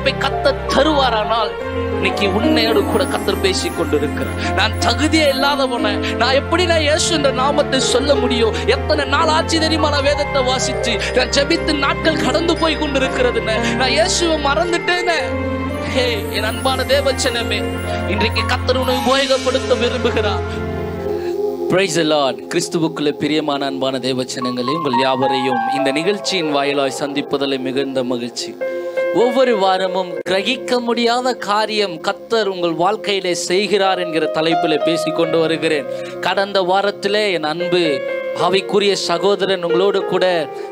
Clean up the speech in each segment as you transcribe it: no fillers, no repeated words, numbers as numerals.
ரட்சிப்பை கர்த்தர் தருவாரானால் இன்னைக்கு உன்னையோடு கூட கர்த்தர் பேசிக் கொண்டிருக்கிறார். நான் தகுதியே இல்லாதவன நான் எப்படி நான் இயேசு என்ற நாமத்தை சொல்ல முடியும்? எத்தனை நாள் ஆட்சி தெரியுமா நான் வேதத்தை வாசிச்சு, நான் ஜெபித்து நாட்கள் கடந்து போய் கொண்டிருக்கிறதுன்னு. நான் இயேசுவை மறந்துட்டேன்னு. என் அன்பான தேவச்சனமே, இன்றைக்கு கர்த்தர் உன்னை உபயோகப்படுத்த விரும்புகிறார். Praise the Lord. கிறிஸ்துவுக்குள்ளே பிரியமான அன்பான தேவச்சனங்களே, உங்கள் யாவரையும் இந்த நிகழ்ச்சியின் வாயிலாய் சந்திப்பதில் மிகுந்த மகிழ்ச்சி. ஒவ்வொரு வாரமும் கிரகிக்க முடியாத காரியம் கர்த்தர் உங்கள் வாழ்க்கையிலே செய்கிறார் என்கிற தலைப்பில் பேசிக்கொண்டு வருகிறேன். கடந்த வாரத்திலே என் அன்பு ஆவிக்குரிய சகோதரன் உங்களோடு கூட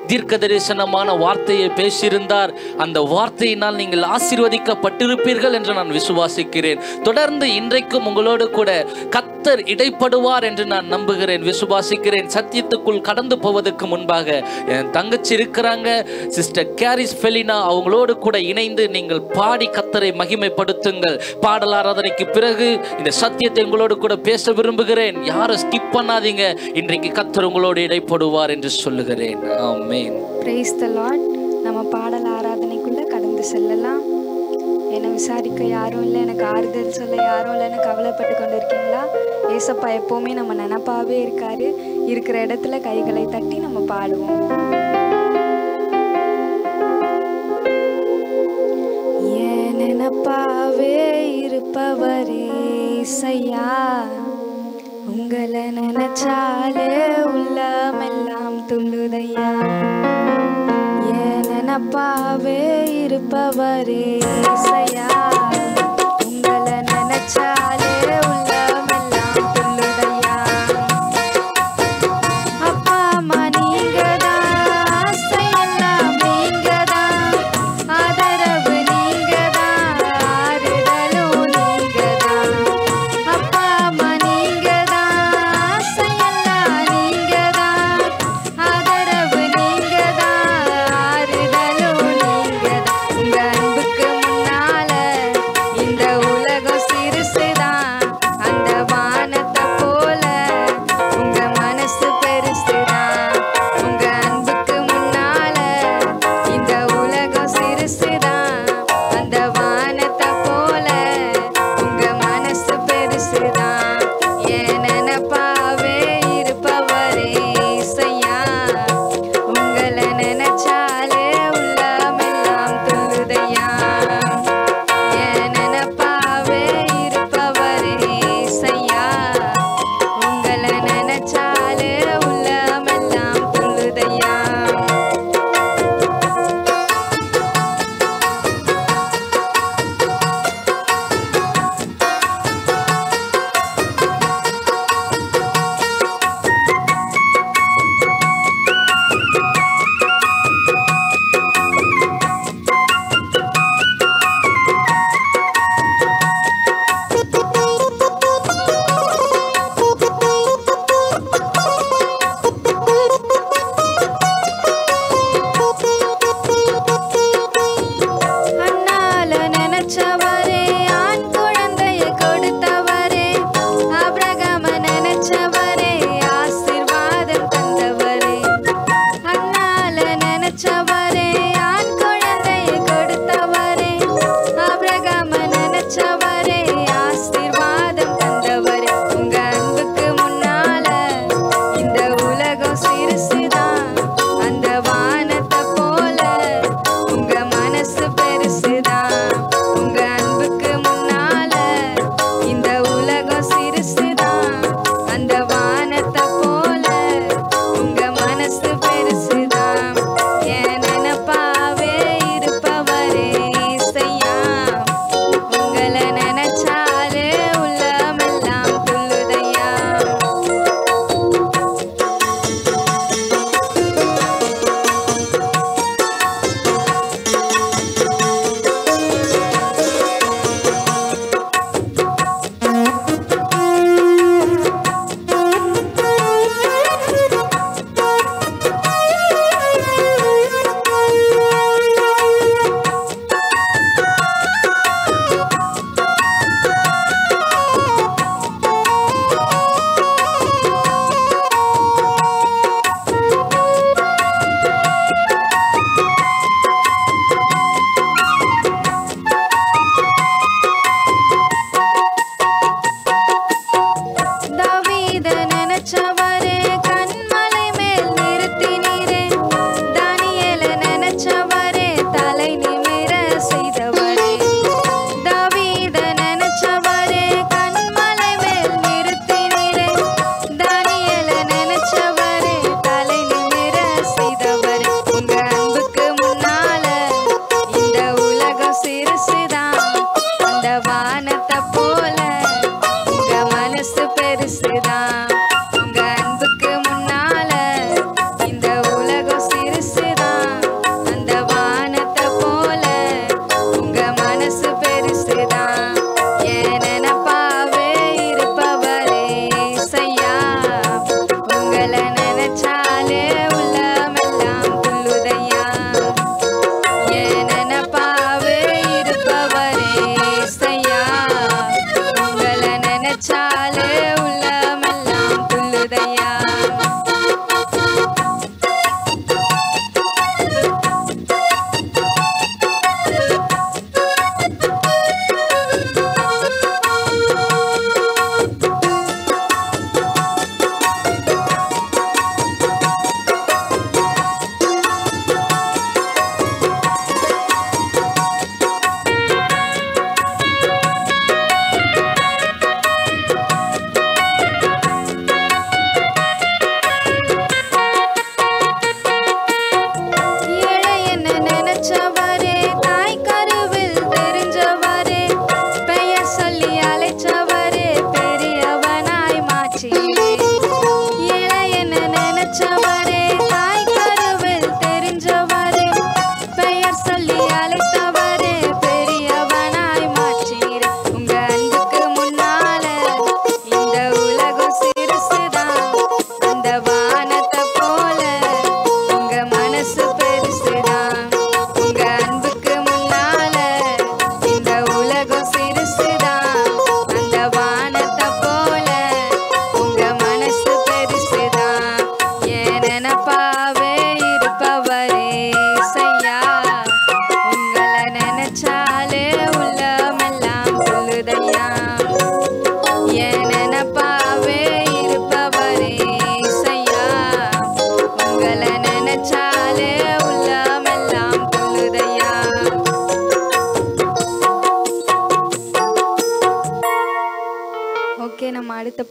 தீர்க்க தரிசனமான வார்த்தையை பேசியிருந்தார். அந்த வார்த்தையினால் நீங்கள் ஆசீர்வதிக்கப்பட்டிருப்பீர்கள் என்று நான் விசுவாசிக்கிறேன். தொடர்ந்து இன்றைக்கும் உங்களோடு கூட கர்த்தர் இடைப்படுவார் என்று நான் நம்புகிறேன், விசுவாசிக்கிறேன். சத்தியத்துக்குள் கடந்து போவதற்கு முன்பாக என் தங்கச்சி இருக்கிறாங்க, சிஸ்டர் கேரிஸ் ஃபெலினா, அவங்களோடு கூட இணைந்து நீங்கள் பாடி கர்த்தரை மகிமைப்படுத்துங்கள். பாடல் ஆராதனைக்கு பிறகு இந்த சத்தியத்தை உங்களோடு கூட பேச விரும்புகிறேன். யாரும் ஸ்கிப் பண்ணாதீங்க. இன்றைக்கு கர்த்தர் உங்களோடு இடைப்படுவார் என்று சொல்லுகிறேன். ஆமென். Praise the lord. நம்ம பாடல் ஆராதனைக்குள்ள கடந்து செல்லலாம். என்னை விசாரிக்க யாரும் இல்லை, எனக்கு ஆறுதல் சொல்ல யாரும் இல்லைன்னு கவலைப்பட்டு கொண்டு இருக்கீங்களா? ஏசப்பா எப்போவுமே நம்ம நினப்பாவே இருக்காரு. இருக்கிற இடத்துல கைகளை தட்டி நம்ம பாடுவோம். என் நினப்பாவே இருப்பவரே இசையா, உங்களை நினைச்சாலே உள்ளமெல்லாம் துள்ளுதையா. என் நினப்பாவே இருப்பவரே இசையா, உங்களை நினைச்சாலே உள்ளமெல்லாம் துள்ளுதையா. அப்பா அம்மா நீங்கதான், ஆசையெல்லாம் நீங்கதான், ஆதரவு நீங்கதான், ஆறுதலும் நீங்கதான். அப்பா அம்மா உங்க அன்புக்கு முன்னால இந்த உலகம் சிறுசுதான்.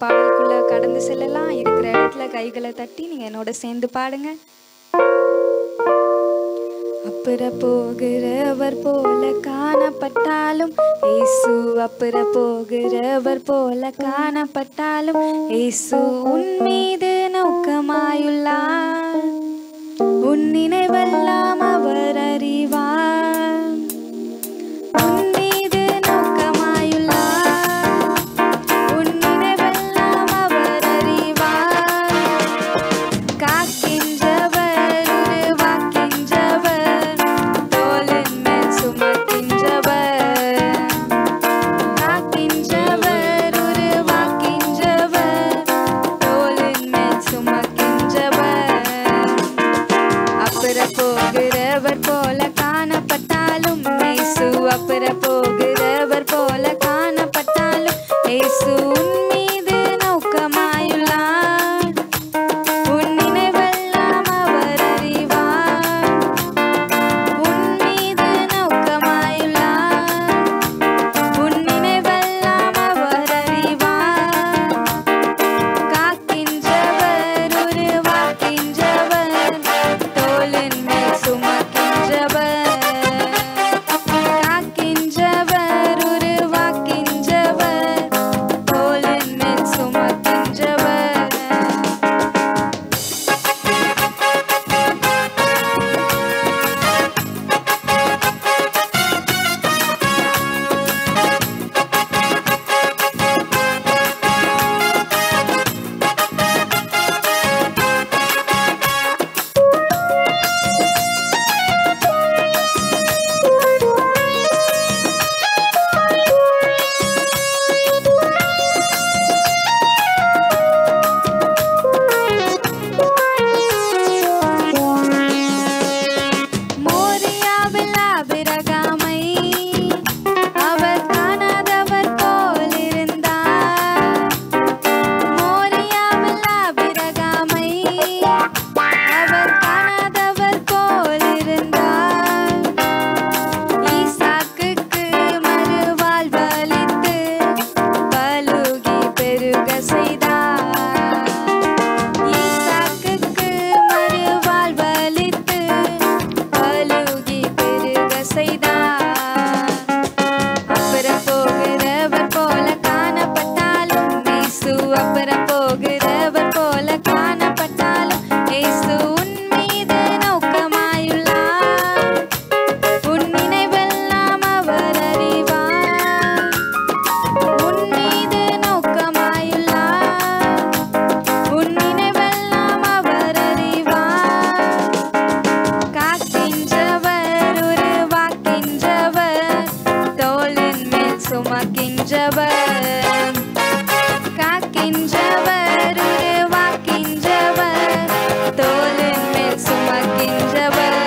பாடலுக்குள்ள கடந்து செல்லலாம். இருக்கிற இடத்துல கைகளை தட்டி நீங்க என்னோட சேர்ந்து பாடுங்க. அப்புற போகிறவர் போல காணப்பட்டாலும் இயேசு, அப்புற போகிறவர் போல காணப்பட்டாலும் இயேசு உன் மீது நோக்கமாயுள்ளார். உன் நினைவெல்லாம் அவர் அறிவார். உன் மீது நோக்கமாயுள்ளார். உன் நினைவெல்லாம் அவர் அறிவார். காக்கின்றவர், உருவாக்கின்றவர், தோளின் மேல் சுமக்கின்றவர். காக்கின்றவர், உருவாக்கின்றவர், தோளின் மேல் சுமக்கின்றவர். அப்புற போகிறவர் போல காணப்பட்டாலும் இயேசு, அப்புற போகிறவர் போல காணப்பட்டாலும் இயேசு உன் மீது நோக்கமாயுள்ளார். உன் நினைவெல்லாம் அவர் அறிவார். உன் மீது நோக்கமாயுள்ளார். உன் நினைவெல்லாம் அவர் அறிவார். காக்கின்றவர், உருவாக்கின்றவர், தோளின் மேல் சுமக்கின்றவர். காக்கின்றவர், உருவாக்கின்றவர், தோளின் மேல் சுமக்கின்றவர். மோரியாவில் ஆபிரகாமை அவர் காணாதவர் போல் இருந்தார். மோரியாவில் ஆபிரகாமை அவர் காணாதவர் போல் இருந்தார். ஈசாக்குக்கு மறுவாழ்வளித்து பலுகி பெருக செய்தார். ஈசாக்குக்கு மறுவாழ்வளித்து பலுகி பெருக செய்தார். அப்புற போகிறவர் போல காணப்பட்டாலும் இயேசு, அப்புற போகிறவர் போல காணப்பட்டாலும் இயேசு உன் மீது நோக்கமாயுள்ளார். உன் நினைவெல்லாம் அவர் அறிவார். உன் மீது நோக்கமாயுள்ளார். உன் நினைவெல்லாம் அவர் அறிவார். காக்கின்றவர், உருவாக்கின்றவர், தோளின் மேல் சுமக்கின்றவர். காக்கின்றவர், உருவாக்கின்றவர், தோளின் மேல் சுமக்கின்றவர்.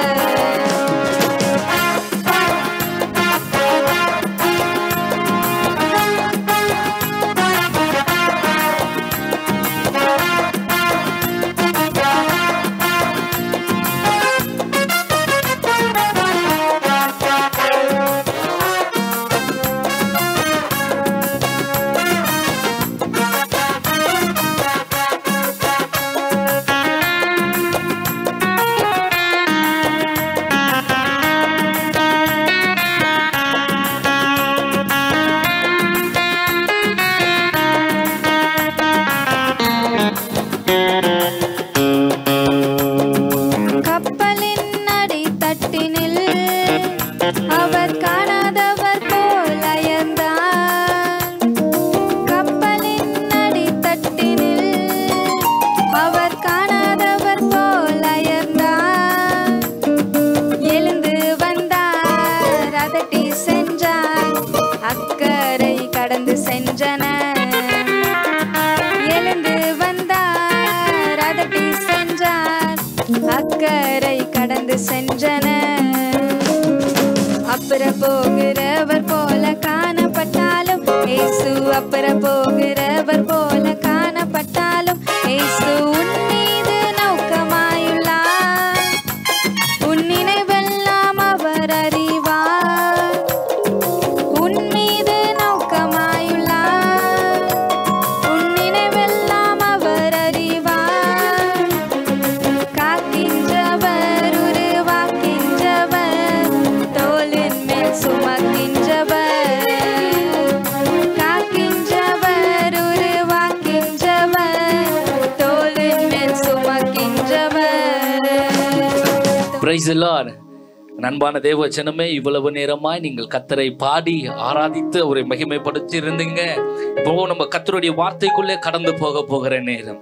கப்பலின் அடித்தட்டினில் அவர் காணாதவர் போல் அயர்ந்தார். கப்பலின் அடித்தட்டினில் அவர் காணாதவர் போல் அயர்ந்தார். எழுந்து வந்தார், அதட்டி சென்றார், அக்கறை கடந்து சென்றனர். எழுந்து வந்தார், அதட்டி சென்றார், அக்கறை கடந்து சென்றனர். அப்புற போகிறவர் போல காணப்பட்டாலும் இயேசு, அப்புற போகிறவர் போல காணப்பட்டாலும் இயேசு உன் மீது நோக்கமாயுள்ளார். உன் நினைவெல்லாம் அவர் அறிவார். உன் மீது நோக்கமாயுள்ளார். உன் நினைவு Praise the Lord. அன்பான தேவ ஜனமே, இவ்வளவு நேரமாய் நீங்கள் கர்த்தரை பாடி ஆராதித்து அவரை மகிமைப்படுத்தி இருந்தீங்க. இப்போ நம்ம கர்த்தருடைய வார்த்தைக்குள்ளே கடந்து போகிற நேரம்.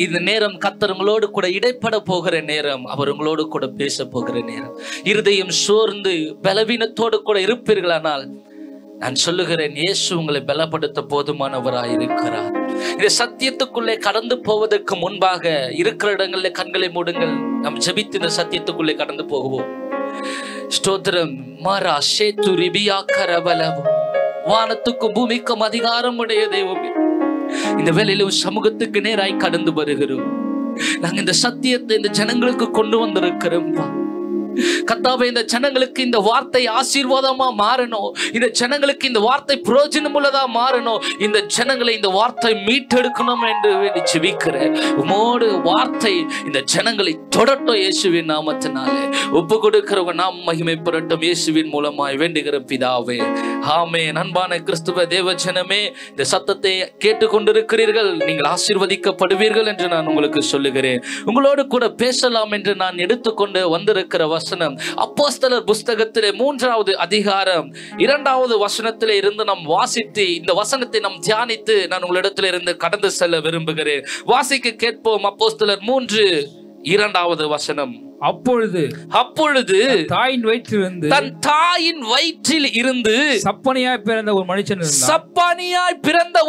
இந்த நேரம் கர்த்தர் உங்களோடு கூட இடைப்பட போகிற நேரம். அவர் உங்களோடு கூட பேச போகிற நேரம். இருதயம் சோர்ந்து பலவீனத்தோடு கூட இருப்பீர்களானால் நான் சொல்லுகிறேன், இயேசு உங்களை பலப்படுத்த போதுமானவராய் இருக்கிறார். இந்த சத்தியத்துக்குள்ளே கடந்து போவதற்கு முன்பாக இருக்கிற இடங்களில் கண்களை மூடுங்கள். நாம் ஜெபித்து இந்த சத்தியத்துக்குள்ளே கடந்து போகுவோம். ஸ்தோத்திரம். மாரா ஷேத்து ரிபியா கரபலவு. வானத்துக்கும் பூமிக்கும் அதிகாரம் உடைய தெய்வமே, இந்த வேளையிலும் சமூகத்துக்கு நேராய் கடந்து வருகிறோம். நாங்க இந்த சத்தியத்தை இந்த ஜனங்களுக்கு கொண்டு வந்திருக்கிறோம். கர்த்தாவே, இந்த ஜனங்களுக்கு இந்த வார்த்தை ஆசீர்வாதமா மாறணும். இந்த ஜனங்களுக்கு இந்த வார்த்தை பிரயோஜனம் உள்ளதா மாறணும். இந்த ஜனங்களை இந்த வார்த்தை மீட்டெடுக்கணும் என்று ஜெபிக்கிறேன். உமோடு வார்த்தை இந்த ஜனங்களை தொடட்டும். இயேசுவின் நாமத்தினாலே ஒப்பு கொடுக்கிறவங்க நாம் மகிமைப்படட்டும். இயேசுவின் மூலமாய் வேண்டுகிற பிதாவே, ஆமென். அன்பான கிறிஸ்துவ தேவ ஜனமே, இந்த சத்தத்தை கேட்டுக்கொண்டிருக்கிறீர்கள். நீங்கள் ஆசீர்வதிக்கப்படுவீர்கள் என்று நான் உங்களுக்கு சொல்லுகிறேன். உங்களோடு கூட பேசலாம் என்று நான் எடுத்துக்கொண்டு வந்திருக்கிற வசனம் அப்போஸ்தலர் புஸ்தகத்திலே 3வது அதிகாரம் 2வது வசனத்திலே இருந்து நாம் வாசித்து இந்த வசனத்தை நாம் தியானித்து நான் உங்களிடத்தில் இருந்து கடந்து செல்ல விரும்புகிறேன். வாசிக்க கேட்போம். அப்போஸ்தலர் 3:2 வசனம். அப்பொழுது தன் தாயின் வயிற்றில் இருந்து சப்பானியாய் பிறந்த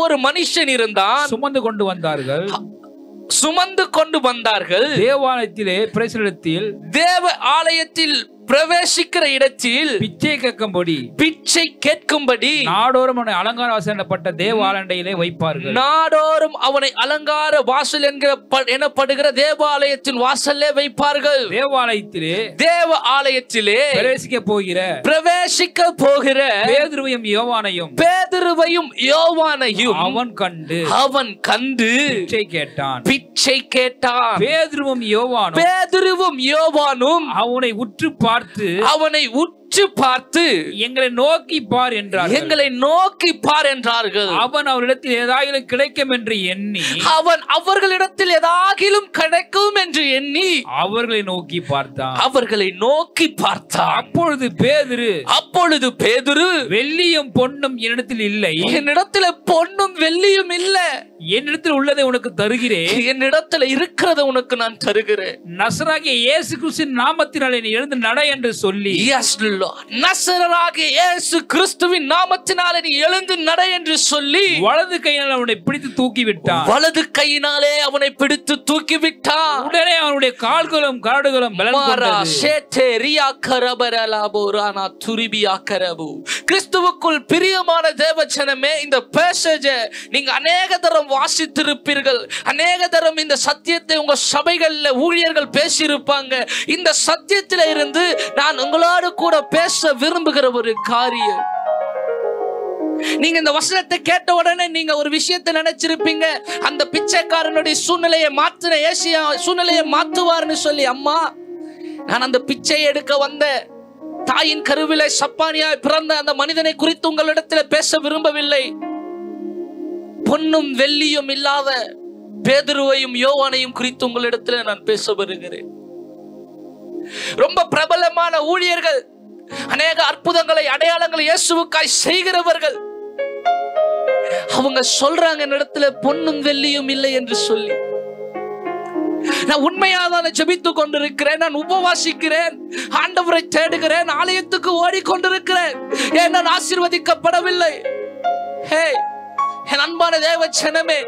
ஒரு மனுஷன் இருந்தான். சுமந்து கொண்டு வந்தார்கள். தேவ ஆலயத்தில் பிரவேசிக்கிற இடத்தில் பிச்சை கேட்கும்படி நாடோறும் அவனை அலங்கார வாசல் எனப்பட்ட தேவாலயத்திலே வைப்பார்கள். நாடோறும் அவனை அலங்கார வாசல் எனப்படுகிற தேவாலயத்தின் வாசல்லே வைப்பார்கள். தேவ ஆலயத்திலே பிரவேசிக்க போகிற பேதுருவையும் யோவானையும் அவன் கண்டு பிச்சை கேட்டான். பேதுருவும் யோவானும் அவனை உற்று பார்த்து எங்களை நோக்கி பார் என்றார்கள். அவன் அவரிடத்தில் ஏதாகிலும் கிடைக்கும் என்று எண்ணி அவர்களை நோக்கி பார்த்தான். அப்பொழுது பேதுரு வெள்ளியும் பொன்னும் என்னிடத்தில் இல்லை, என்னிடத்தில் உள்ளதை உனக்கு தருகிறேன், என்னிடத்தில் இருக்கிறத உனக்கு நான் தருகிறேன். நசராகிய இயேசு கிறிஸ்துவின் நாமத்தினாலே நீ எழுந்து நட என்று சொல்லி, நசரராகிய இயேசு கிறிஸ்துவின் நாமத்தினாலே நீ எழுந்து நட என்று சொல்லி வலது கையினால் அவனை பிடித்து தூக்கி விட்டான். உடனே அவனுடைய கால்களும் கரடுகளும் கிறிஸ்துவுக்குள் பிரியமான தேவஜனமே, இந்த பேசேஜை நீங்க அநேக தரம் வாசித்திருப்பீர்கள். அநேக தரம் இந்த சத்தியத்தை உங்க சபைகள்ல ஊழியர்கள் பேசியிருப்பாங்க. இந்த சத்தியத்தில இருந்து நான் உங்களோடு கூட பேச விரும்புகிற ஒரு காரியம். நீங்க இந்த வசனத்தை கேட்ட உடனே நீங்க ஒரு விஷயத்தை நினைச்சிருப்பீங்க, அந்த பிச்சைக்காரனுடைய சூழ்நிலையை மாத்தின ஏசியா சூழ்நிலையை மாத்துவார்னு சொல்லி. அம்மா, நான் அந்த பிச்சை எடுக்க வந்த தாயின் கருவிலே சப்பானியாய் பிறந்த அந்த மனிதனை குறித்து உங்களிடத்தில் பேச விரும்பவில்லை. பொன்னும் வெள்ளியும் இல்லாத பேதுருவையும் யோவானையும் குறித்து உங்களிடத்தில் நான் பேச வருகிறேன். ரொம்ப பிரபலமான ஊழியர்கள், அநேக அற்புதங்களை அடையாளங்களை இயேசுவுக்காய் செய்கிறவர்கள், அவங்க சொல்றாங்க என்னிடத்துல பொன்னும் வெள்ளியும் இல்லை என்று சொல்லி. நான் உண்மையாக ஜெபித்துக் கொண்டிருக்கிறேன், நான் உபவாசிக்கிறேன், ஆண்டவரை தேடுகிறேன், ஆலயத்துக்கு ஓடிக்கொண்டிருக்கிறேன், ஏன் நான் ஆசீர்வதிக்கப்படவில்லை? ஹே என் அன்பான தேவ ஜனமே,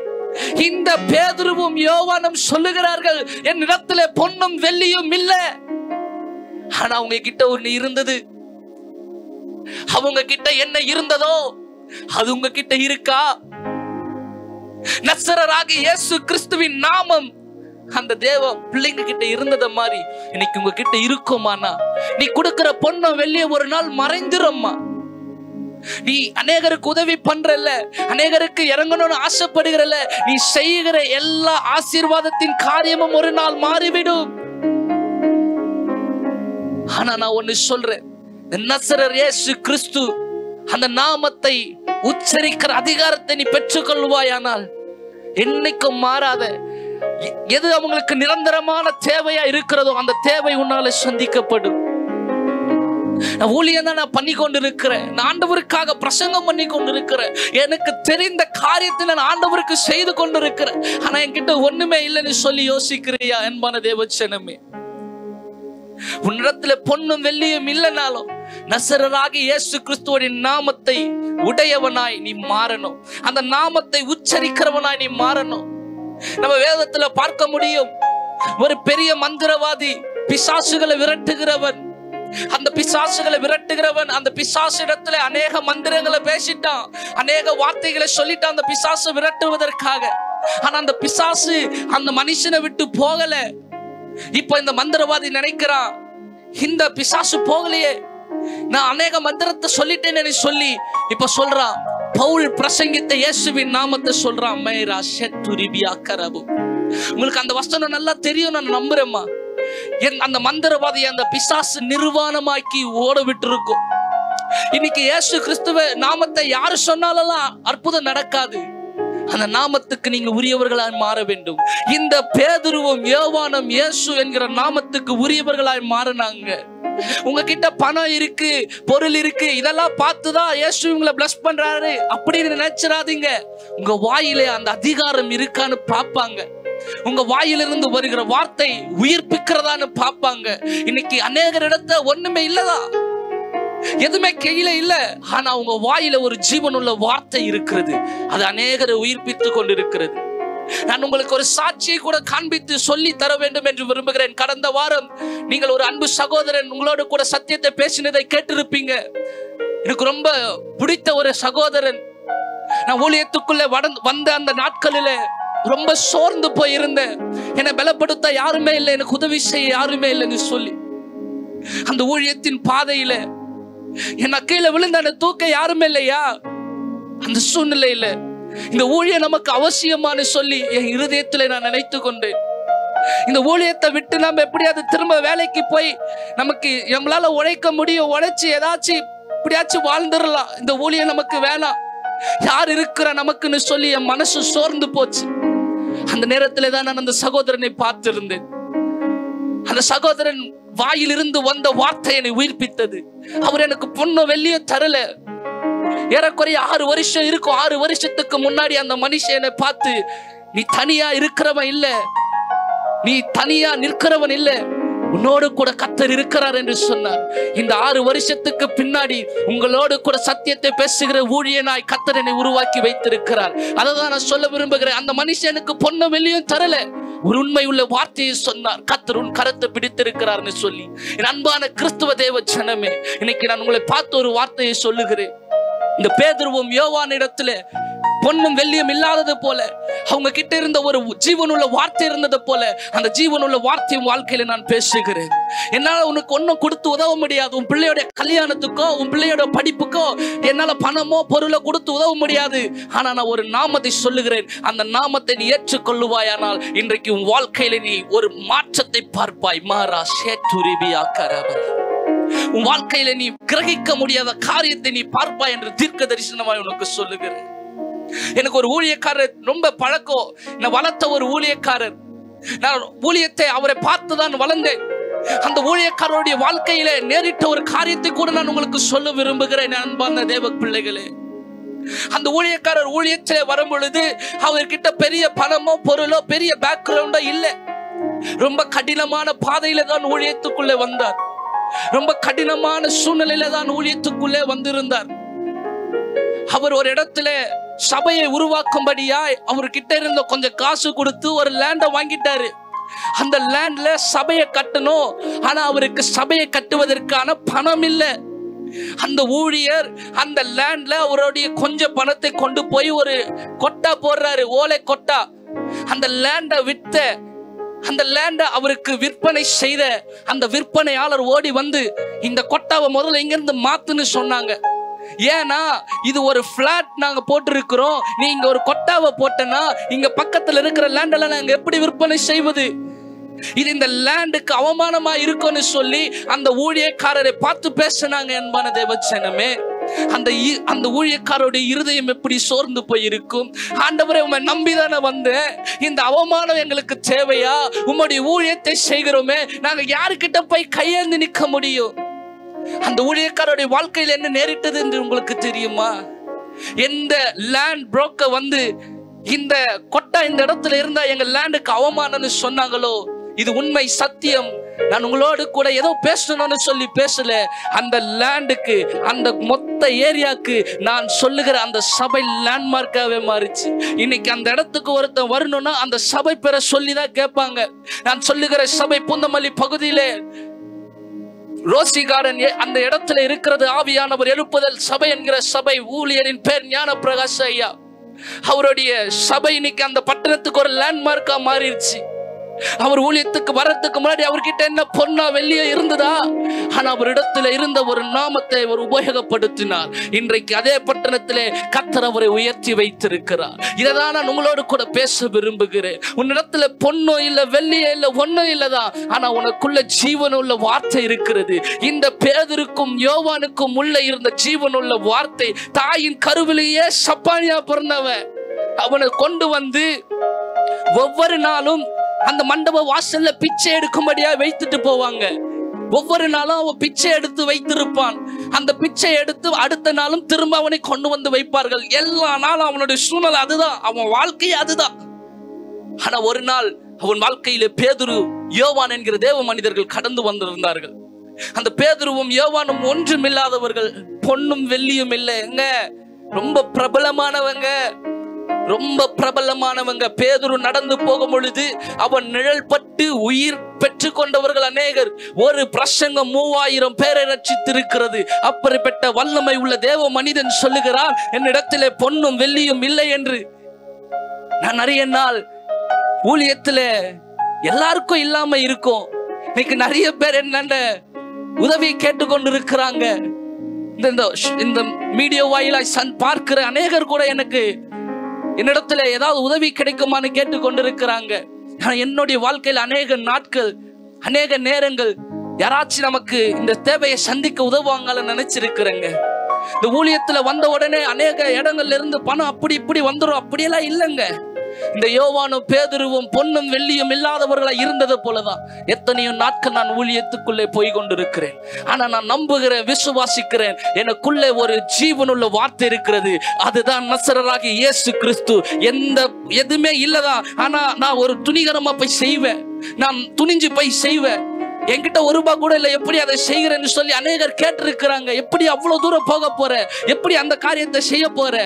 இந்த பேதுருவும் யோவானும் சொல்லுகிறார்கள் என்னிடத்துல பொன்னும் வெள்ளியும் இல்லை. ஆனா அவங்க கிட்ட ஒண்ணு இருந்தது. அவங்க கிட்ட என்ன இருந்ததோ அது உங்க கிட்ட இருக்கா? நசரராகிய இயேசு கிறிஸ்துவின் நாமம் அந்த தேவ பிள்ளைங்க கிட்ட இருந்தத மாதிரி இன்னைக்கு உங்க கிட்ட இருக்குமானா, நீ கொடுக்கிற பொன்னும் வெள்ளியும் ஒரு நாள் மறைந்துரும்மா. நீ அநேகருக்கு உதவி பண்றல்ல, அநேகருக்கு இறங்கணும்னு ஆசைப்படுகிறல்ல, நீ செய்கிற எல்லா ஆசீர்வாதத்தின் காரியமும் ஒரு நாள் மாறிவிடும். ஆனா நான் ஒன்னு சொல்றேன், நசரர் இயேசு கிறிஸ்து அந்த நாமத்தை உச்சரிக்கிற அதிகாரத்தை நீ பெற்றுக்கொள்வாயானால் என்னைக்கும் மாறாத எது அவங்களுக்கு நிரந்தரமான தேவையா இருக்கிறதோ அந்த தேவை உன்னால சந்திக்கப்படும். நான் ஊழியம் தான் நான் பண்ணி கொண்டு இருக்கிறேன், நான் ஆண்டவருக்காக பிரசங்கம் பண்ணி கொண்டு இருக்கிறேன், எனக்கு தெரிந்த காரியத்தை நான் ஆண்டவருக்கு செய்து கொண்டு இருக்கிறேன், ஆனா என்கிட்ட ஒண்ணுமே இல்லைன்னு சொல்லி யோசிக்கிறியா? அன்பான தேவச்சனமே, உன்னிடத்துல பொன்னும் வெள்ளியும் இல்லைனாலும் நசரராகி இயேசு கிறிஸ்துவின் நாமத்தை உடையவனாய் நீ மாறணும். அந்த நாமத்தை உச்சரிக்கிறவனாய் நீ மாறணும். நம்ம வேதத்துல பார்க்க முடியும், ஒரு பெரிய மந்திரவாதி, பிசாசுகளை விரட்டுகிறவன். அந்த பிசாசுகளை விரட்டுகிறவன் அந்த பிசாசு இடத்துல அநேக மந்திரங்களை பேசிட்டான், அநேக வார்த்தைகளை சொல்லிட்டான் அந்த பிசாசு விரட்டுவதற்காக. ஆனா அந்த பிசாசு அந்த மனுஷனை விட்டு போகல. இப்ப இந்த மந்திரவாதி நினைக்கிறான், இந்த பிசாசு போகலையே, நான் அநேக மந்திரத்தை சொல்லிட்டேன்னு சொல்லி இப்ப சொல்றான். பவுல் பிரசங்கித்த இயேசுவின் நாமத்தை சொல்றான். உங்களுக்கு அந்த வசனம் நல்லா தெரியும், நான் நம்புறேம்மா. அந்த மந்திரவாதியை அந்த பிசாசு நிர்வாணமாக்கி ஓட விட்டு இருக்கும். இன்னைக்கு இயேசு கிறிஸ்துவ நாமத்தை யாரு சொன்னாலும் அற்புதம் நடக்காது. அந்த நாமத்துக்கு நீங்க உரியவர்களாய் மாற வேண்டும். இந்த பேதுருவும் யோவானும் இயேசு என்கிற நாமத்துக்கு உரியவர்களாய் மாறினாங்க. உங்ககிட்ட பணம் இருக்கு, பொருள் இருக்கு, இதெல்லாம் பார்த்துதான் இயேசு உங்களை பிளஸ் பண்றாரு அப்படின்னு நினைச்சிடாதீங்க. உங்க வாயிலே அந்த அதிகாரம் இருக்கான்னு பார்ப்பாங்க. உங்க வாயிலிருந்து வருகிற வார்த்தை உயிர்ப்பிக்கிறதான்னு பார்ப்பாங்க. இன்னைக்கு அநேக இடத்துல ஒண்ணுமே இல்லதா, எதுவுமே கையில இல்ல, ஆனா உங்க வாயில ஒரு ஜீவனுள்ள வார்த்தை இருக்கிறது. அது அநேகரை உயிர்ப்பித்து கொண்டிருக்கிறது. நான் உங்களுக்கு ஒரு சாட்சியை கூட காண்பித்து சொல்லி தர வேண்டும் என்று விரும்புகிறேன். கடந்த வாரம் நீங்கள் ஒரு அன்பு சகோதரன் உங்களோடு கூட சத்தியத்தை பேசினதை கேட்டிருப்பீங்க. எனக்கு ரொம்ப பிடித்த ஒரு சகோதரன். நான் ஊழியத்துக்குள்ள வந்த அந்த நாட்களில ரொம்ப சோர்ந்து போய் இருந்தேன். என்னை பலப்படுத்த யாருமே இல்லை, எனக்கு உதவி செய்ய யாருமே இல்லைன்னு சொல்லி அந்த ஊழியத்தின் பாதையில என்ன கீழே விழுந்த தூக்க யாருமே இல்லையா? அந்த சூழ்நிலையில இந்த ஊழியம் நமக்கு அவசியமானு சொல்லி என் இருதயத்துல நான் நினைத்து கொண்டேன். இந்த ஊழியத்தை விட்டு நம்ம எப்படியாவது திரும்ப வேலைக்கு போய் நமக்கு நம்மளால உழைக்க முடியும், உழைச்சு ஏதாச்சும் இப்படியாச்சும் வாழ்ந்துடலாம், இந்த ஊழியம் நமக்கு வேணாம், யார் இருக்கிற நமக்குன்னு சொல்லி என் மனசு சோர்ந்து போச்சு. அந்த நேரத்துல தான் நான் அந்த சகோதரனை பார்த்திருந்தேன். அந்த சகோதரன் வாயிலிருந்து வந்த வார்த்தை என்னை உயிர்ப்பித்தது. அவர் எனக்கு பொண்ணு வெள்ளிய தரல. ஏறக்குறைய 6 வருஷம் இருக்கும். 6 வருஷத்துக்கு முன்னாடி அந்த மனுஷனை பார்த்து, நீ தனியா இருக்கிறவன் இல்ல, நீ தனியா நிற்கிறவன் இல்ல, உன்னோடு கூட கர்த்தர் இருக்கிறார் என்று சொன்னார். இந்த 6 வருஷத்துக்கு பின்னாடி உங்களோடு கூட சத்தியத்தை பேசுகிற ஊழியனாய் கர்த்தர் என்னை உருவாக்கி வைத்திருக்கிறார். அதான் நான் சொல்ல விரும்புகிறேன். அந்த மனுஷனுக்கு பொண்ணு வெள்ளியும் தரல, ஒரு உண்மை உள்ள வார்த்தையை சொன்னார். கர்த்தர் உன் கரத்தை பிடித்திருக்கிறார்னு சொல்லி. என் அன்பான கிறிஸ்துவ தேவ ஜனமே, இன்னைக்கு நான் உங்களை பார்த்து ஒரு வார்த்தையை சொல்லுகிறேன். இந்த பேதுருவும் யோவான் இடத்துல பொன்னும் வெள்ளியும் இல்லாதது போல அவங்க கிட்ட இருந்த ஒரு ஜீவனுள்ள வார்த்தை இருந்தது போல அந்த ஜீவனுள்ள வார்த்தையும் வாழ்க்கையில நான் பேசுகிறேன். என்னால உனக்கு ஒன்னும் கொடுத்து உதவ முடியாது. உன் பிள்ளையோட கல்யாணத்துக்கோ உன் பிள்ளையோட படிப்புக்கோ என்னால பணமோ பொருளோ கொடுத்து உதவ முடியாது. ஆனா நான் ஒரு நாமத்தை சொல்லுகிறேன். அந்த நாமத்தை நீ ஏற்றுக்கொள்ளுவாயானால் இன்றைக்கு உன் வாழ்க்கையில நீ ஒரு மாற்றத்தை பார்ப்பாய். மாறா சேட்டுரிபியா கரபல. உன் வாழ்க்கையில நீ கிரகிக்க முடியாத காரியத்தை நீ பார்ப்பாய் என்று தீர்க்க தரிசனமாய் உனக்கு சொல்லுகிறேன். எனக்கு ஒரு ஊழியக்காரர் ரொம்ப பழக்கம். நான் வளர்த்த ஒரு ஊழியக்காரர். நான் ஊழியத்தை அவரை பார்த்துதான் வளர்ந்தேன். அந்த ஊழியக்காரருடைய வாழ்க்கையில நேரிட்ட ஒரு காரியத்தை கூட நான் உங்களுக்கு சொல்ல விரும்புகிறேன். அன்பான தேவ பிள்ளைகளே, அந்த ஊழியக்காரர் ஊழியத்திலே வரும் பொழுது அவர்கிட்ட பெரிய பணமோ பொருளோ பெரிய பேக்ரவுண்டோ இல்லை. ரொம்ப கடினமான பாதையில தான் ஊழியத்துக்குள்ளே வந்தார். ரொம்ப கடினமான சூழ்நிலையில தான் ஊழியத்துக்குள்ளே வந்திருந்தார். அவர் ஒரு இடத்துல சபையை உருவாக்கும்படியாய் அவர்கிட்ட இருந்த கொஞ்சம் காசு கொடுத்து ஒரு லேண்டை வாங்கிட்டாரு. அந்த லேண்ட்ல சபையை கட்டணும். ஆனா அவருக்கு சபையை கட்டுவதற்கான பணம் இல்லை. அந்த ஊழியர் அந்த லேண்ட்ல அவருடைய கொஞ்சம் பணத்தை கொண்டு போய் ஒரு கொட்டா போடுறாரு, ஓலை கொட்டா. அந்த லேண்டை வித்த அந்த லேண்ட அவருக்கு விற்பனை செய்த அந்த விற்பனையாளர் ஓடி வந்து இந்த கொட்டாவை முதல்ல இங்கிருந்து மாத்துன்னு சொன்னாங்க. ஏன்னா இது ஒரு பிளாட் நாங்க போட்டிருக்கிறோம், நீ இங்க ஒரு கொட்டாவை போட்டனா இங்க பக்கத்துல இருக்கிற லேண்டெல்லாம் நாங்க எப்படி விற்பனை செய்வது? இது இந்த லேண்டுக்கு அவமானமா இருக்கும்னு சொல்லி அந்த ஊழியக்காரரை பார்த்து பேசினாங்க. அன்பான தேவ ஜனமே, அந்த ஊழியக்காரோட இருதயம் எப்படி சோர்ந்து போயிருக்கும். ஆண்டவரே, உம்மை நம்பிதானே வந்தேன், இந்த அவமானம் எங்களுக்கு தேவையா? உம்முடைய ஊழியத்தை செய்கிறோமே, நாங்க யாருக்கிட்ட போய் கையேந்து நிற்க முடியும்? அந்த ஊழியக்காரோடைய வாழ்க்கையில் என்ன நேரிட்டது என்று உங்களுக்கு தெரியுமா? எந்த லேண்ட் புரோக்கர் வந்து இந்த கொட்டா இந்த இடத்துல இருந்தா எங்க லேண்டுக்கு அவமானம்னு சொன்னாங்களோ, இது உண்மை, சத்தியம். நான் உங்களோடு கூட ஏதோ பேசணும்னு சொல்லி பேசல. அந்த லேண்டுக்கு, அந்த மொத்த ஏரியாக்கு நான் சொல்லுகிற அந்த சபை லேண்ட்மார்க்காவே மாறிச்சு. இன்னைக்கு அந்த இடத்துக்கு ஒருத்தன் வரணும்னா அந்த சபை பேரை சொல்லிதான் கேட்பாங்க. நான் சொல்லுகிற சபை பூந்தமல்லி பகுதியிலே ரோசி கார்டன் அந்த இடத்துல இருக்கிறது ஆவியானவர் எழுப்புதல் சபை என்கிற சபை. ஊழியரின் பேர் ஞான பிரகாஷ் ஐயா. அவருடைய சபை இன்னைக்கு அந்த பட்டணத்துக்கு ஒரு லேண்ட்மார்க்கா மாறிடுச்சு. அவர் ஊழியத்துக்கு வரத்துக்கு முன்னாடி அவர்கிட்ட என்ன பொன்னா வெள்ளிய இருந்ததா? ஆனா அவரிடத்துல இருந்த ஒரு நாமத்தை அவர் உபயோகப்படுத்தினார். இன்றைக்கு அதே பட்டணத்திலே கர்த்தர் அவரை உயர்த்தி வைத்திருக்கிறார். இதைதான் நான் உங்களோடு கூட பேச விரும்புகிறேன். உன்னிடத்துல பொன்னோ இல்ல வெள்ளியோ இல்ல ஒன்னும் இல்லதான், ஆனா உனக்குள்ள ஜீவனுள்ள வார்த்தை இருக்கிறது. இந்த பேதுருக்கும் யோவானுக்கும் உள்ள இருந்த ஜீவனுள்ள வார்த்தை தாயின் கருவிலேயே சப்பானியா பிறந்தவன். அவனை கொண்டு வந்து ஒவ்வொரு நாளும் அந்த மண்டப வாசல்ல பிச்சை எடுக்கும்படியா வைத்துட்டு போவாங்க. ஒவ்வொரு நாளும் அவன் பிச்சை எடுத்து வைத்திருப்பான். அந்த பிச்சை எடுத்து அடுத்த நாளும் திரும்ப அவனை கொண்டு வந்து வைப்பார்கள். எல்லா நாளும் அவனுடைய சூழ்நிலை அதுதான், அவன் வாழ்க்கையே அதுதான். ஆனா ஒரு நாள் அவன் வாழ்க்கையில பேதுரு யோவான் என்கிற தேவ மனிதர்கள் கடந்து வந்திருந்தார்கள். அந்த பேதுருவும் யோவானும் ஒன்றும் இல்லாதவர்கள், பொன்னும் வெள்ளியும் இல்லைங்க, ரொம்ப பிரபலமானவங்க, ரொம்ப பிரபலமானவங்க. பேதுரு நடந்து போகும் பொழுது அவன் நிழல் பட்டு உயிர் பெற்று கொண்டவர்கள் அநேகர். ஒரு பிரசங்கம் 3000 பேரை ரட்சித்திருக்கிறது. அப்படிப்பட்ட வல்லமை உள்ள தேவ மனிதன் சொல்லுகிறான், என்னிடத்திலே பொன்னும் வெள்ளியும் இல்லை என்று. நான் நிறைய நாள் ஊழியத்துல எல்லாருக்கும் இல்லாம இருக்கும். இன்னைக்கு நிறைய பேர் என்னண்ட உதவி கேட்டுக்கொண்டு இருக்கிறாங்க. இந்த மீடியா வாயிலாய் பார்க்கிற அநேகர் கூட எனக்கு என்னிடத்துல ஏதாவது உதவி கிடைக்குமான்னு கேட்டுக்கொண்டிருக்கிறாங்க. என்னுடைய வாழ்க்கையில் அநேக நாட்கள், அநேக நேரங்கள் யாராச்சும் நமக்கு இந்த தேவையை சந்திக்க உதவுவாங்கன்னு நினைச்சிருக்கிறேங்க. இந்த ஊழியத்துல வந்த உடனே அநேக இடங்கள்ல இருந்து பணம் அப்படி இப்படி வந்துடும், அப்படியெல்லாம் இல்லைங்க. இந்த யோவானும் பேதுருவும் பொன்னும் வெள்ளியும் இல்லாதவர்களா இருந்தது போலதான் எத்தனையோ நாட்கள் நான் ஊழியத்துக்குள்ளே போய் கொண்டிருக்கிறேன். ஆனா நான் நம்புகிறேன், விசுவாசிக்கிறேன், எனக்குள்ளே ஒரு ஜீவனுள்ள வார்த்தை இருக்கிறது. அதுதான் நசரராகிய இயேசு கிறிஸ்து. எதுவுமே இல்லதான், ஆனா நான் ஒரு துணிகரமா போய் செய்வேன், நான் துணிஞ்சு போய் செய்வேன். என்கிட்ட ₹1 கூட இல்லை, எப்படி அதை செய்கிறேன்னு சொல்லி அநேகர் கேட்டிருக்கிறாங்க. எப்படி அவ்வளவு தூரம் போக போற, எப்படி அந்த காரியத்தை செய்ய போற?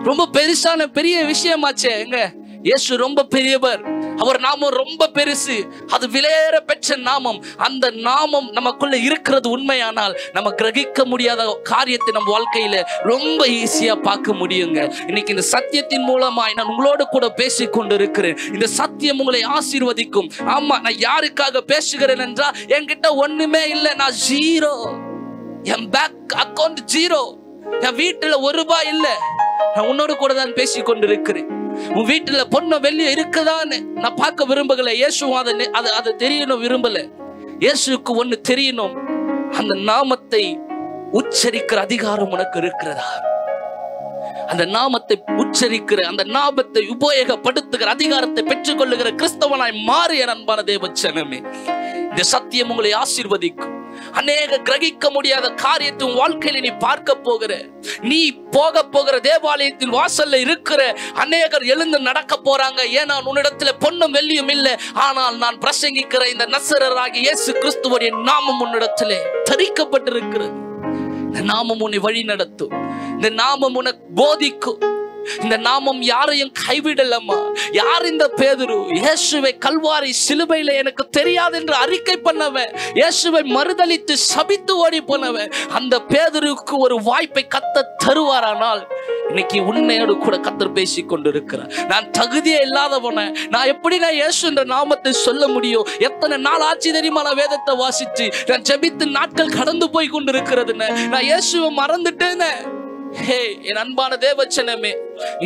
ரொம்ப பெருசான பெரிய விஷயமாச்சே. எங்க இயேசு ரொம்ப பெரியவர், அவர் நாமம் ரொம்ப பெருசு, அது விலையேற பெற்ற நாமம். அந்த நாமம் நமக்குள்ள இருக்கிறது உண்மையானால் நம்ம கிரகிக்க முடியாத காரியத்தை நம்ம வாழ்க்கையில ரொம்ப ஈஸியா பார்க்க முடியுங்க. இன்னைக்கு இந்த சத்தியத்தின் மூலமாய் நான் உங்களோட கூட பேசிக் கொண்டு இருக்கிறேன். இந்த சத்தியம் உங்களை ஆசீர்வதிக்கும். ஆமா, நான் யாருக்காக பேசுகிறேன் என்றால் என்கிட்ட ஒண்ணுமே இல்லை, நான் ஜீரோ, என் பேங்க் அக்கௌண்ட் ஜீரோ, என் வீட்டுல ₹1 இல்லை. நான் உன்னோடு கூட தான் பேசிக் கொண்டு இருக்கிறேன். உன் வீட்டுல பொண்ணு வெள்ளிய இருக்குதான்னு நான் பார்க்க விரும்பல. இயேசுவும் அதை தெரியணும் விரும்பல. இயேசுக்கு ஒண்ணு தெரியணும், அந்த நாமத்தை உச்சரிக்கிற அதிகாரம் உனக்கு இருக்கிறதா? அந்த நாமத்தை உச்சரிக்கிற, அந்த நாமத்தை உபயோகப்படுத்துகிற அதிகாரத்தை பெற்றுக் கொள்ளுகிற கிறிஸ்தவனாய் மாறு என் அன்பான தேவச்சனமே. இந்த சத்தியம் உங்களை ஆசீர்வதிக்கும். அநேக கிரகிக்க முடியாத காரியத்தை உன் வாழ்க்கையில நீ பார்க்க போகிற, நீ போக போகிற தேவாலயத்தின் வாசல்ல இருக்கிற அநேகர் எழுந்து நடக்க போறாங்க. ஏன்னா உன்னிடத்துல பொன்னும் வெள்ளியும் இல்லை, ஆனால் நான் பிரசங்கிக்கிற இந்த நசரராகிய இயேசு கிறிஸ்துவுடைய நாமம் உன்னிடத்திலே தரிக்கப்பட்டிருக்கிறது. இந்த நாமம் உன்னை வழி நடத்தும், இந்த நாமம் உனக்கு போதிக்கும். இந்த நாமம் யாரையும் கைவிடலம்மா. யார் இந்த பேதுரு? இயேசுவை கல்வாரி சிலுவையில எனக்கு தெரியாது என்று அறிக்கை பண்ணவன், இயேசுவை மறுதலித்து சபித்து ஓடி போனவன். அந்த பேதுருக்கு ஒரு வாய்ப்பை கர்த்தர் தருவாரானால் இன்னைக்கு உன்னையோடு கூட கர்த்தர் பேசிக் கொண்டிருக்கிறார். நான் தகுதியே இல்லாதவன, நான் எப்படி நான் இயேசு என்ற நாமத்தை சொல்ல முடியும்? எத்தனை நாள் ஆட்சி தெரியுமா நான் வேதத்தை வாசிச்சு, நான் ஜெபித்து நாட்கள் கடந்து போய் கொண்டிருக்கிறதுன்னு நான் இயேசுவை மறந்துட்டேன்னு. ஹே என் அன்பான தேவச்சனமே,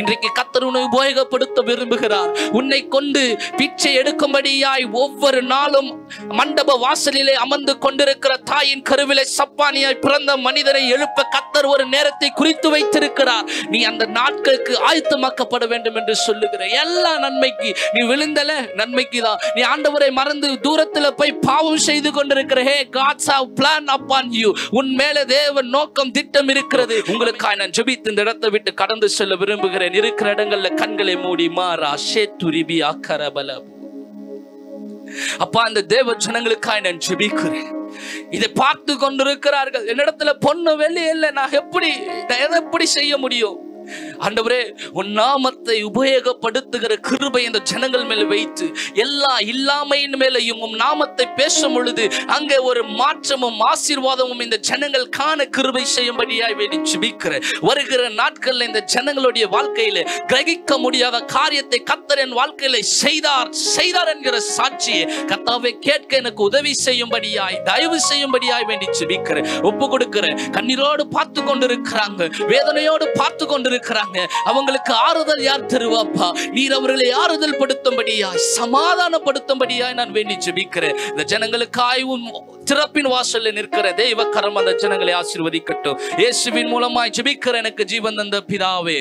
இன்றைக்கு கர்த்தர் உன்னை உபயோகப்படுத்த விரும்புகிறார். உன்னை கொண்டு பிச்சை எடுக்கும்படியாய் ஒவ்வொரு நாளும் மண்டப வாசலிலே அமர்ந்து கொண்டிருக்கிற தாயின் கருவிலே சப்பானியாய் பிறந்த மனிதரை எழுப்ப கர்த்தர் ஒரு நேரத்தை குறித்து வைத்திருக்கிறார். நீ அந்த நாட்களுக்கு ஆயத்தமாக்கப்பட வேண்டும் என்று சொல்லுகிற எல்லா நன்மைக்கு நீ விழுந்தல நன்மைக்கு தான். நீ ஆண்டவரை மறந்து தூரத்துல போய் பாவம் செய்து கொண்டிருக்கிற God's have plan upon you. உன் மேல தேவன் நோக்கம் திட்டம் இருக்கிறது. உங்களுக்காக நான் ஜெபித்து இந்த இடத்தை விட்டு கடந்து செல்ல விரும்புகிறேன். இருக்கிற இடங்கள்ல கண்களை மூடி மாறா ஷேத்துரிபி அக்கரபல. அப்பா, அந்த தேவ ஜனங்களுக்காக நான் ஜெபிக்கிறேன். இதை பார்த்து கொண்டிருக்கிறார்கள். என்னிடத்துல பொண்ணு வெள்ளி இல்லை, நான் எப்படி செய்ய முடியும்? ஆண்டவரே, உன் நாமத்தை உபயோகப்படுத்துகிற கிருபை இந்த ஜனங்கள் மேல வைத்து எல்லா இல்லாமையின் மேலையும் உன் நாமத்தை பேசும் பொழுது அங்கே ஒரு மாற்றமும் ஆசீர்வாதமும் இந்த ஜனங்கள் காண கிருபை செய்யும்படியாய் வேண்டி ஜெபிக்கிறேன். வருகிற நாட்கள்ல இந்த ஜனங்களுடைய வாழ்க்கையில கிரகிக்க முடியாத காரியத்தை கர்த்தர் என் வாழ்க்கையில செய்தார் என்கிற சாட்சியை கர்த்தாவே கேட்க எனக்கு உதவி செய்யும்படியாய் தயவு செய்யும்படியாய் வேண்டி ஜெபிக்கிறேன். ஒப்பு கொடுக்கிறேன். கண்ணீரோடு பார்த்து கொண்டிருக்கிறாங்க, வேதனையோடு பார்த்து கொண்டிருக்கிறாங்க. அவங்களுக்கு ஆறுதல் யார் தருவாப்பா? நீர் அவர்களை ஆறுதல் படுத்தும்படியாய் சமாதானப்படுத்தும்படியாய் நான் வேண்டி ஜெபிக்கிறேன். இந்த ஜனங்களுக்காய் திறப்பின் வாசல்ல நிற்கிற தெய்வ கரம் அந்த ஜனங்களை ஆசீர்வதிக்கட்டும். இயேசுவின் மூலமாய் ஜெபிக்கிறேன் எனக்கு ஜீவன் தந்த பிதாவே,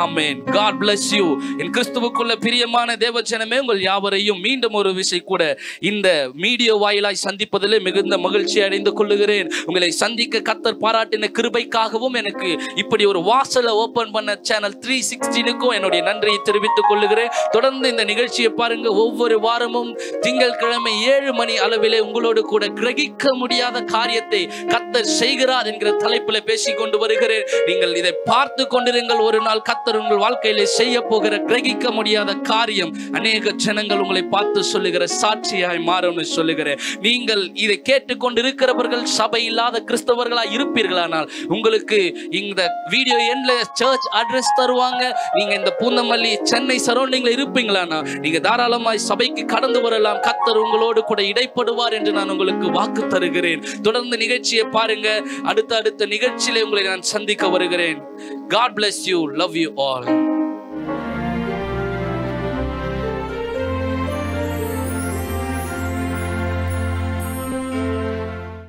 ஆமென். God bless you. என் கிறிஸ்துவுக்குள்ள பிரியமான தேவ ஜனமே, உங்கள் யாவரையும் மீண்டும் ஒரு விசை கூட இந்த மீடியா வாயிலாய் சந்திப்பதிலே மிகுந்த மகிழ்ச்சி அடைந்து கொள்ளுகிறேன். உங்களை சந்திக்க கர்த்தர் பாராட்டின கிருபைக்காகவும் எனக்கு இப்படி ஒரு வாசலை ஓபன் பண்ண சேனல் 316க்கும் என்னுடைய நன்றியை தெரிவித்துக் கொள்ளுகிறேன். தொடர்ந்து இந்த நிகழ்ச்சியை பாருங்க. ஒவ்வொரு வாரமும் திங்கட்கிழமை 7 மணி அளவிலே உங்களோடு கூட கிரகிக்க முடியாத காரியத்தை கர்த்தர் செய்கிறார் என்கிற தலைப்பில் பேசிக் கொண்டு வருகிறேன். நீங்கள் இதை பார்த்து கொண்டிருங்கள். ஒரு நாள் கர்த்தர் உங்கள் வாழ்க்கையிலே செய்ய போகிற கிரகிக்க முடியாத காரியம் அநேக ஜனங்கள் உங்களை பார்த்து சொல்லுகிற சாட்சியாய் மாறும்னு சொல்லுகிறேன். நீங்கள் இதை கேட்டுக்கொண்டு இருக்கிறவர்கள் சபை இல்லாத கிறிஸ்தவர்களாய் இருப்பீர்களானால் உங்களுக்கு இந்த வீடியோ எண்ட்ல சர்ச் அட்ரஸ் தருவாங்க. நீங்க இந்த பூந்தமல்லி சென்னை சரௌண்டிங்ல இருப்பீங்களானா நீங்க தாராளமாய் சபைக்கு கடந்து வரலாம். கர்த்தர் உங்களோடு கூட இடைப்படுவார் என்று நான் உங்களுக்கு வாக்கு தருகிறேன். தொடர்ந்து நிகழ்ச்சியை பாருங்க. அடுத்த நிகழ்ச்சியிலே உங்களை நான் சந்திக்க வருகிறேன். God bless you. Love you all.